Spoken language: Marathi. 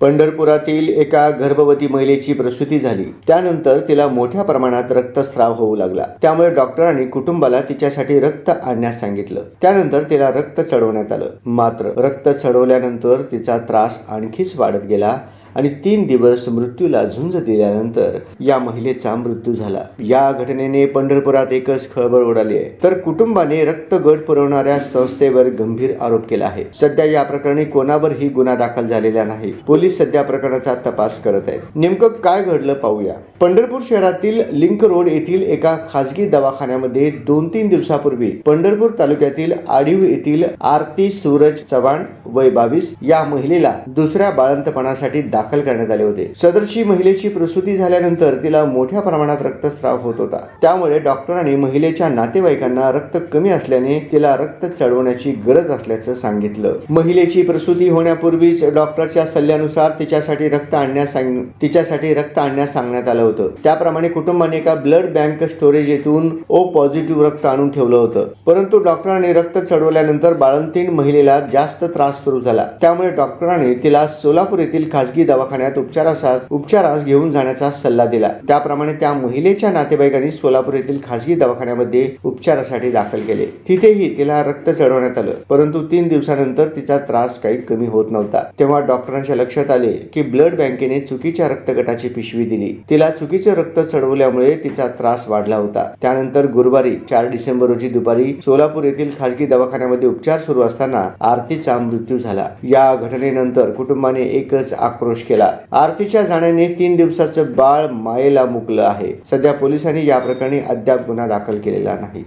पंढरपुरातील एका गर्भवती महिलेची प्रसूती झाली. त्यानंतर तिला मोठ्या प्रमाणात रक्तस्राव होऊ लागला. त्यामुळे डॉक्टरांनी कुटुंबाला तिच्यासाठी रक्त आणण्यास सांगितलं. त्यानंतर तिला रक्त चढवण्यात आलं. मात्र रक्त चढवल्यानंतर तिचा त्रास आणखीच वाढत गेला आणि 3 दिवस मृत्यूला झुंज दिल्यानंतर या महिलेचा मृत्यू झाला. या घटनेने पंढरपुरात एकच खळबळ उडाली आहे. तर कुटुंबाने रक्त गट पुरवणाऱ्या संस्थेवर गंभीर आरोप केला आहे. सध्या या प्रकरणी कोणावरही गुन्हा दाखल झालेला नाही. पोलीस सध्या प्रकरणाचा तपास करत आहेत. नेमकं काय घडलं पाहूया. पंढरपूर शहरातील लिंक रोड येथील एका खासगी दवाखान्यामध्ये 2-3 दिवसापूर्वी पंढरपूर तालुक्यातील आडिव येथील आरती सूरज चव्हाण वय 22 या महिलेला दुसऱ्या बाळंतपणासाठी दाखल करण्यात आले होते. सदरची महिलेची प्रसूती झाल्यानंतर तिला मोठ्या प्रमाणात रक्तस्राव होत होता. त्यामुळे डॉक्टरांनी महिलेच्या नातेवाईकांना रक्त कमी असल्याने तिला रक्त चढवण्याची गरज असल्याचं सांगितलं. महिलेची प्रसूती होण्यापूर्वीच डॉक्टरच्या सल्ल्यानुसार तिच्यासाठी रक्त आणण्यास सांगण्यात आलं होतं. त्याप्रमाणे कुटुंबाने एका ब्लड बँक स्टोरेज येथून ओ पॉझिटिव्ह रक्त आणून ठेवलं होतं. परंतु डॉक्टरांनी रक्त चढवल्यानंतर बाळंतीण महिलेला जास्त त्रास सुरू झाला. त्यामुळे डॉक्टरांनी तिला सोलापूर येथील खासगी दवाखान्यात उपचारास घेऊन जाण्याचा सल्ला दिला. त्याप्रमाणे त्या महिलेच्या नातेवाईकांनी सोलापूर येथील खासगी दवाखान्यामध्ये उपचारासाठी दाखल केले. तिथेही तिला रक्त चढवण्यात आलं. परंतु 3 दिवसानंतर तिचा त्रास काही कमी होत नव्हता. तेव्हा डॉक्टरांच्या लक्षात आले की ब्लड बँकेने चुकीच्या रक्तगटाची पिशवी दिली. तिला चुकीचं रक्त चढवल्यामुळे तिचा त्रास वाढला होता. त्यानंतर गुरुवारी 4 डिसेंबर रोजी दुपारी सोलापूर येथील खासगी दवाखान्यामध्ये उपचार सुरू असताना आरतीचा मृत्यू झाला. या घटनेनंतर कुटुंबाने एकच आक्रोश केला. आरतीच्या जाण्याने 3 दिवसाचं बाळ मायेला मुकलं आहे. सध्या पोलिसांनी या प्रकरणी अद्याप गुन्हा दाखल केलेला नाही.